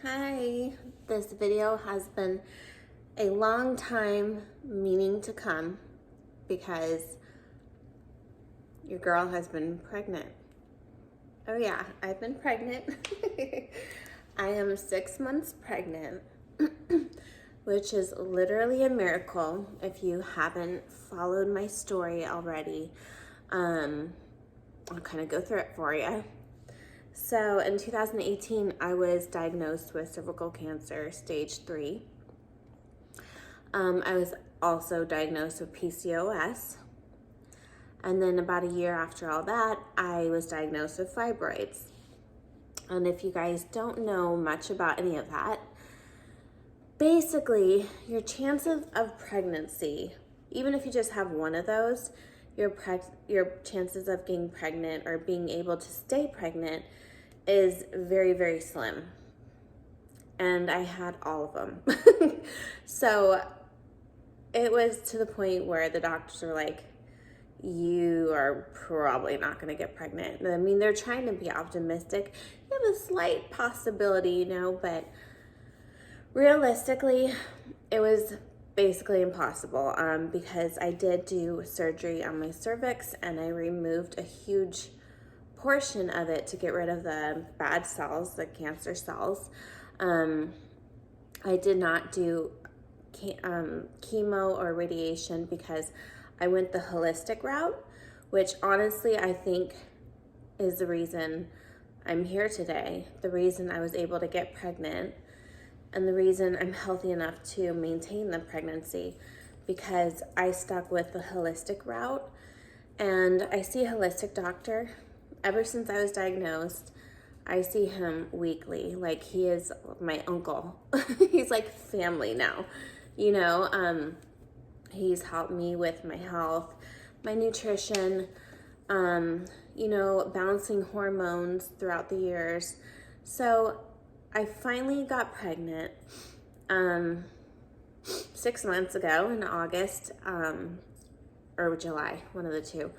Hi, this video has been a long time meaning to come because your girl has been pregnant. Oh yeah, I've been pregnant. I am 6 months pregnant, which is literally a miracle. If you haven't followed my story already, I'll kind of go through it for you. So in 2018, I was diagnosed with cervical cancer, stage 3. I was also diagnosed with PCOS. And then about a year after all that, I was diagnosed with fibroids. And if you guys don't know much about any of that, basically your chances of pregnancy, even if you just have one of those, your chances of getting pregnant or being able to stay pregnant is very, very slim. And I had all of them. So it was to the point where the doctors were like, you are probably not going to get pregnant. I mean, they're trying to be optimistic. You have a slight possibility, but realistically, it was basically impossible because I did do surgery on my cervix and I removed a huge portion of it to get rid of the bad cells, the cancer cells. I did not do chemo or radiation because I went the holistic route, which honestly I think is the reason I'm here today, the reason I was able to get pregnant, and the reason I'm healthy enough to maintain the pregnancy, because I stuck with the holistic route. And I see a holistic doctor ever since I was diagnosed. I see him weekly. Like, he is my uncle. He's like family now, He's helped me with my health, my nutrition, balancing hormones throughout the years. So I finally got pregnant 6 months ago in August, or July, one of the two.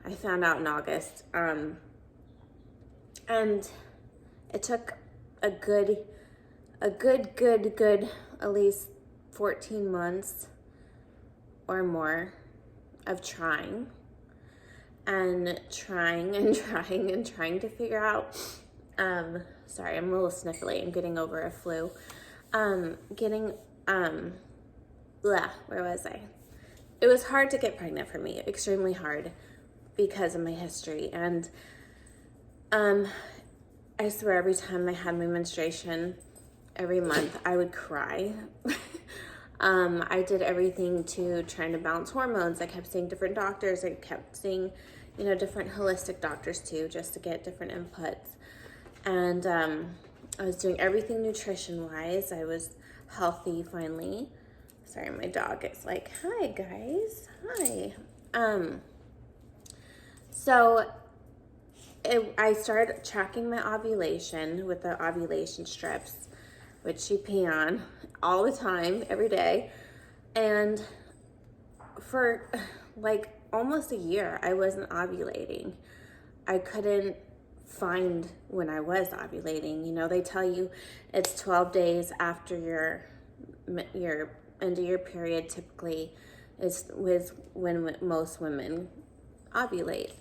I found out in August. And it took a good, at least 14 months or more of trying to figure out, sorry, I'm a little sniffly. I'm getting over a flu. Where was I? It was hard to get pregnant for me, extremely hard because of my history. And I swear every time I had my menstruation, every month, I would cry. I did everything to trying to balance hormones. I kept seeing different doctors. I kept seeing, different holistic doctors too, just to get different inputs. And I was doing everything nutrition-wise. I was healthy finally. Sorry, my dog is like, hi guys, hi. I started tracking my ovulation with the ovulation strips, which you pee on all the time, every day. And for like almost a year, I wasn't ovulating. I couldn't find when I was ovulating. They tell you it's 12 days after your end of your period typically is when most women ovulate.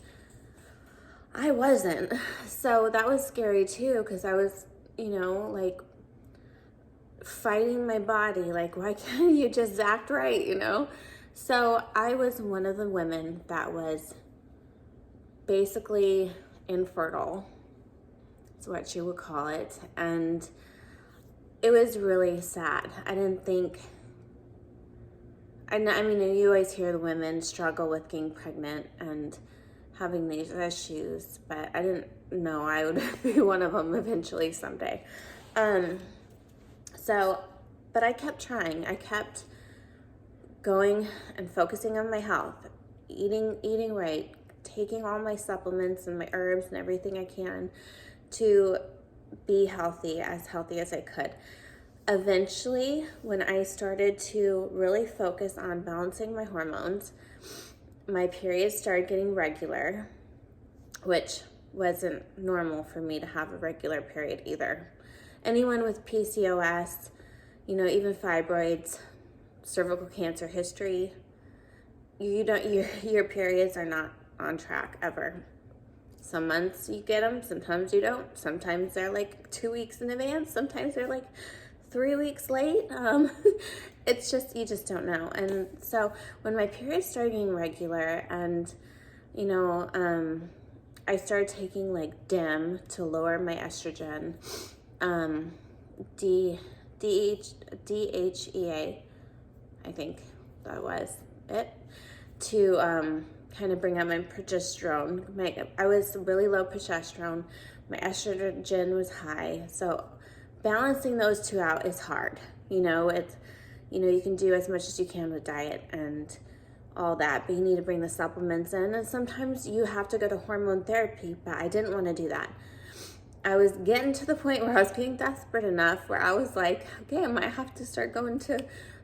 I wasn't. So that was scary too, because I was, like fighting my body. Like, why can't you just act right, So I was one of the women that was basically infertile. That's what you would call it. And it was really sad. I didn't think, you always hear the women struggle with getting pregnant and having these issues, but I didn't know I would be one of them eventually someday. But I kept trying. I kept going and focusing on my health, eating right, taking all my supplements and my herbs and everything I can to be healthy as I could. Eventually, when I started to really focus on balancing my hormones, my periods started getting regular, which wasn't normal for me to have a regular period either. anyone with PCOS, you know, even fibroids, cervical cancer history, your periods are not on track ever. Some months you get them, sometimes you don't. Sometimes they're like 2 weeks in advance. Sometimes they're like 3 weeks late. It's just, you just don't know. And so when my periods started being regular, and you know, I started taking like DIM to lower my estrogen, DHEA, I think that was it, to kind of bring up my progesterone. I was really low progesterone. My estrogen was high. So balancing those two out is hard. You know, you can do as much as you can with diet and all that, but you need to bring the supplements in. And sometimes you have to go to hormone therapy, but I didn't want to do that. I was getting to the point where I was getting desperate enough where I was like, okay, I might have to start going to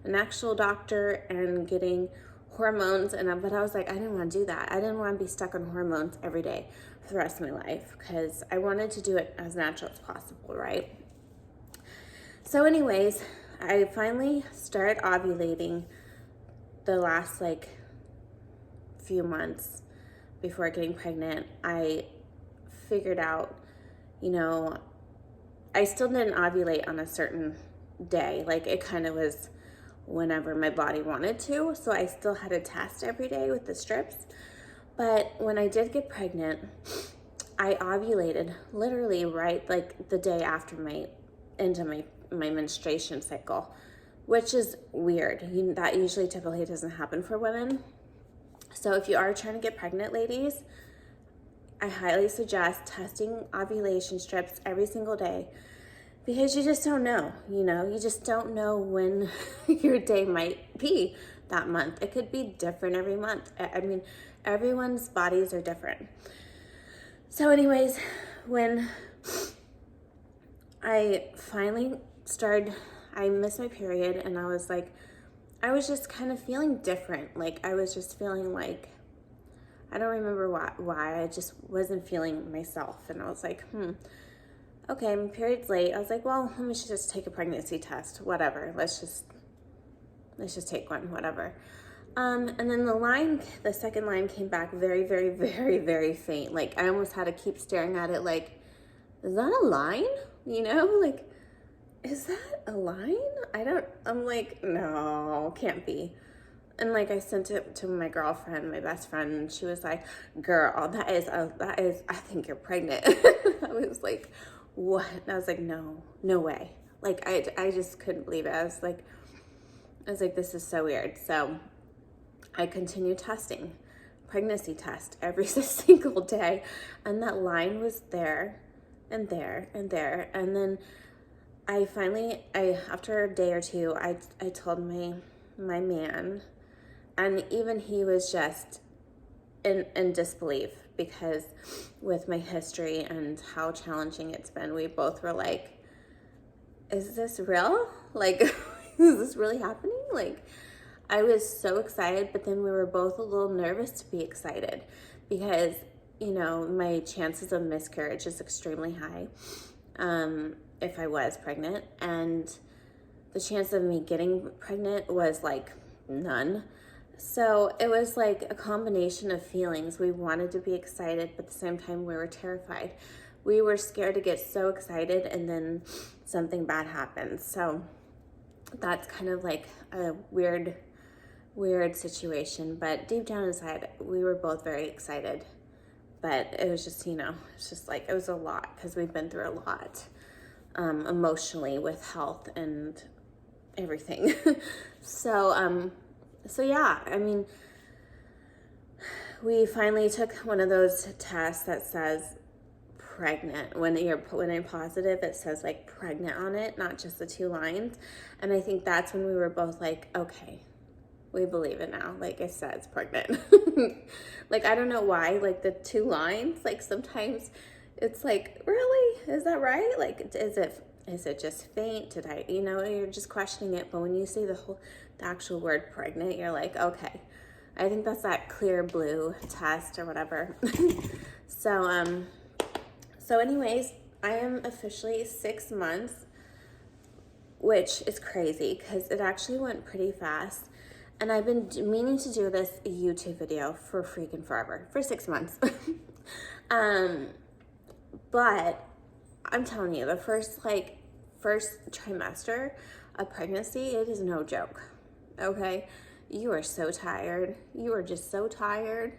an actual doctor and getting hormones. But I was like, I didn't want to do that. I didn't want to be stuck on hormones every day for the rest of my life, because I wanted to do it as natural as possible, right? So anyways, I finally started ovulating the last like few months before getting pregnant. I figured out, you know, I still didn't ovulate on a certain day. Like, it kind of was whenever my body wanted to. So I still had a test every day with the strips. But when I did get pregnant, I ovulated literally right like the day after my menstruation cycle, which is weird. That usually typically doesn't happen for women. So if you are trying to get pregnant, ladies, I highly suggest testing ovulation strips every single day, because you just don't know, you just don't know when your day might be that month. It could be different every month. I mean, everyone's bodies are different. So anyways, when I finally I missed my period, and I was just kind of feeling different. Like, I was just feeling like, I don't remember why, I just wasn't feeling myself. And I was like, okay, my period's late. I was like, well, let me just take a pregnancy test, whatever. Let's just take one, whatever. And then the second line came back very, very, very, very faint. Like, I almost had to keep staring at it like, is that a line? Like, is that a line? I'm like, no, can't be. And like, I sent it to my girlfriend, my best friend, and she was like, girl, that is, I think you're pregnant. I was like, what? And I was like, no way. Like, I just couldn't believe it. I was like, this is so weird. So I continued testing, pregnancy test every single day. And that line was there and there and there. And then I finally, after a day or two, I told my man, and even he was just in disbelief, because with my history and how challenging it's been, we both were like, is this real? Like, is this really happening? Like, I was so excited, but then we were both a little nervous to be excited, because, my chances of miscarriage is extremely high. If I was pregnant, and the chance of me getting pregnant was like none. So it was like a combination of feelings. We wanted to be excited, but at the same time we were terrified. We were scared to get so excited and then something bad happened. So that's kind of like a weird situation. But deep down inside, we were both very excited. But it was just, it's just like, it was a lot, because we've been through a lot. Emotionally, with health and everything. So yeah, I mean, we finally took one of those tests that says pregnant. When I'm positive, it says like pregnant on it, not just the 2 lines. And I think that's when we were both like, okay, we believe it now. Like, it says pregnant. Like, I don't know why, like the 2 lines, like sometimes it's like, really? Is that right? Like, is it just faint? Did I, you're just questioning it. But when you see the actual word pregnant, you're like, okay, I think that's that clear blue test or whatever. So anyways, I am officially 6 months which is crazy because it actually went pretty fast. And I've been meaning to do this YouTube video for freaking forever, for 6 months. But I'm telling you, the first trimester of pregnancy, it is no joke, okay? You are so tired. You are just so tired,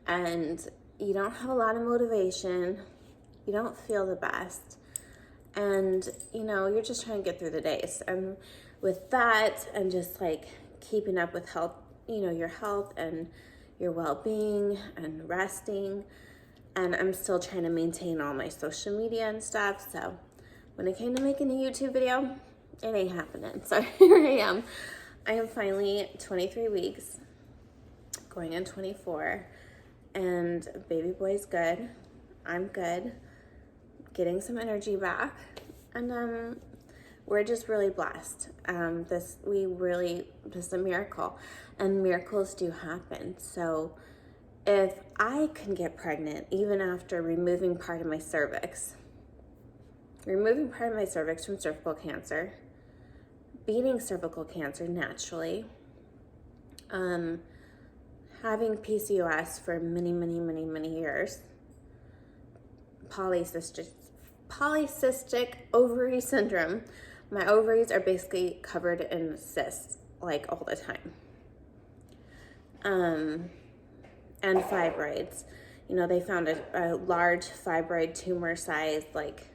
and you don't have a lot of motivation. You don't feel the best. And, you know, you're just trying to get through the days. And with that, and just like keeping up with health, you know, your health and your well-being and resting. And I'm still trying to maintain all my social media and stuff. So when it came to making a YouTube video, it ain't happening. So here I am. I am finally 23 weeks, going on 24, and baby boy's good. I'm good, getting some energy back, and we're just really blessed. This is a miracle, and miracles do happen. So if I can get pregnant even after removing part of my cervix from cervical cancer, beating cervical cancer naturally, having PCOS for many years, polycystic ovary syndrome. My ovaries are basically covered in cysts, like, all the time. And fibroids. You know, they found a large fibroid tumor size, like,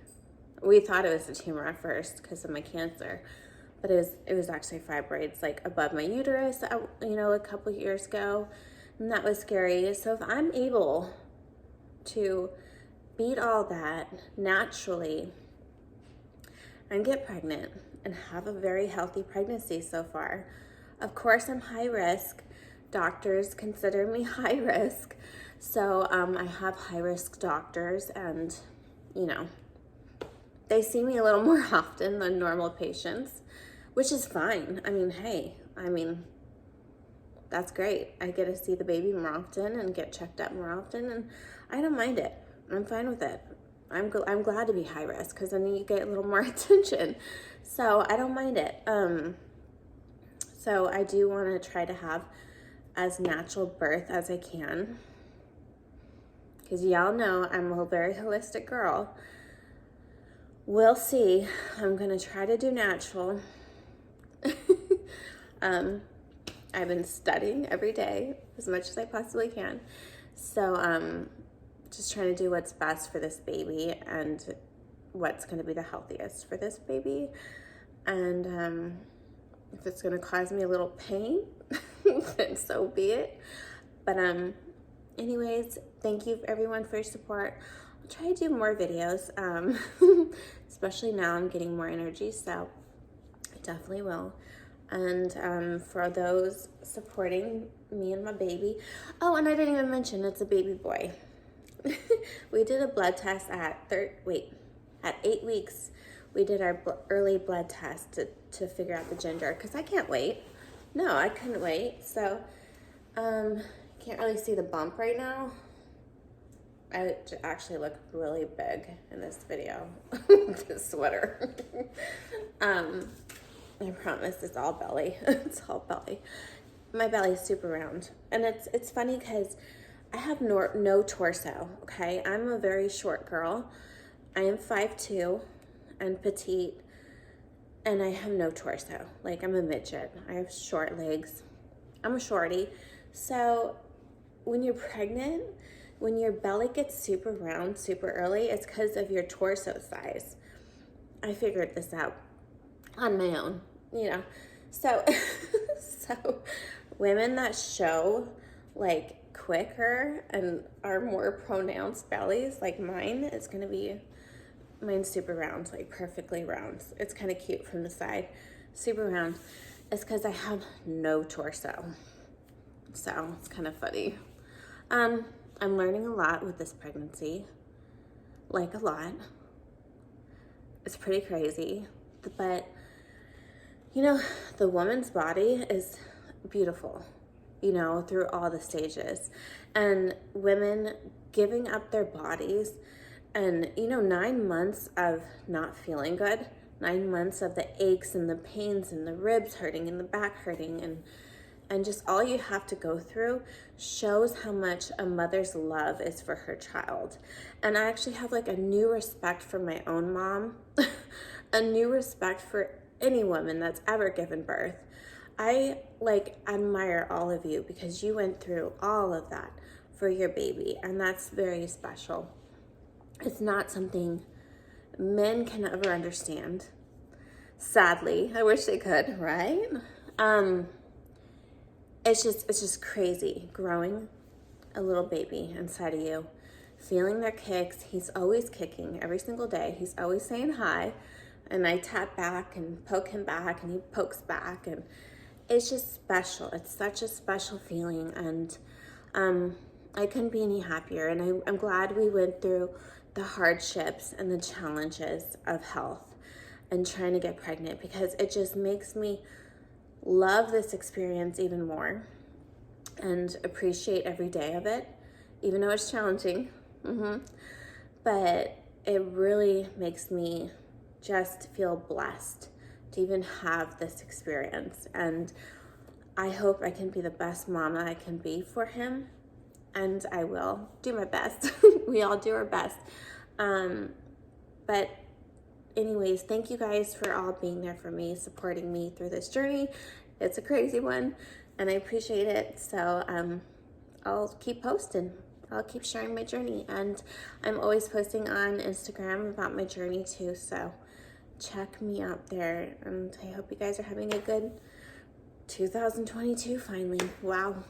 we thought it was a tumor at first because of my cancer, but it was actually fibroids, like, above my uterus, you know, a couple years ago, and that was scary. So if I'm able to beat all that naturally and get pregnant and have a very healthy pregnancy so far, of course I'm high risk. Doctors consider me high risk. So I have high risk doctors, and, you know, they see me a little more often than normal patients, which is fine. I mean, hey, that's great. I get to see the baby more often and get checked up more often, and I don't mind it. I'm fine with it. I'm glad to be high risk because then you get a little more attention. So I don't mind it. So I do want to try to have as natural birth as I can, because y'all know I'm a very holistic girl. We'll see. I'm going to try to do natural. I've been studying every day as much as I possibly can. So just trying to do what's best for this baby and what's going to be the healthiest for this baby. And if it's going to cause me a little pain, then so be it. But anyways, thank you everyone for your support. I'll try to do more videos, especially now I'm getting more energy, so I definitely will. And for those supporting me and my baby, oh, and I didn't even mention it's a baby boy. We did a blood test at 8 weeks. We did our early blood test to figure out the gender, because I can't wait. No, I couldn't wait. So can't really see the bump right now. I actually look really big in this video. This sweater. I promise it's all belly. It's all belly. My belly is super round. And it's funny because I have no torso, okay? I'm a very short girl. I am 5'2" and petite, and I have no torso. Like, I'm a midget. I have short legs. I'm a shorty. So when you're pregnant, when your belly gets super round super early, it's because of your torso size. I figured this out on my own, you know. So so women that show like quicker and are more pronounced bellies, like mine, is gonna be, mine's super round, like perfectly round. It's kind of cute from the side, super round. It's because I have no torso. So it's kind of funny. I'm learning a lot with this pregnancy, like a lot. It's pretty crazy, but you know, the woman's body is beautiful, you know, through all the stages. And women giving up their bodies and, you know, 9 months of not feeling good, 9 months of the aches and the pains and the ribs hurting and the back hurting and just all you have to go through shows how much a mother's love is for her child. And I actually have like a new respect for my own mom, a new respect for any woman that's ever given birth. I like admire all of you because you went through all of that for your baby, and that's very special. It's not something men can ever understand. Sadly, I wish they could, right? It's just crazy growing a little baby inside of you, feeling their kicks. He's always kicking every single day. He's always saying hi, and I tap back and poke him back, and he pokes back, and it's just special. It's such a special feeling, and I couldn't be any happier. And I'm glad we went through the hardships and the challenges of health and trying to get pregnant, because it just makes me love this experience even more and appreciate every day of it, even though it's challenging. But it really makes me just feel blessed to even have this experience. And I hope I can be the best mom that I can be for him. And I will do my best. We all do our best. But anyways, thank you guys for all being there for me, supporting me through this journey. It's a crazy one, and I appreciate it. So I'll keep posting. I'll keep sharing my journey. And I'm always posting on Instagram about my journey too. So check me out there. And I hope you guys are having a good 2022 finally. Wow.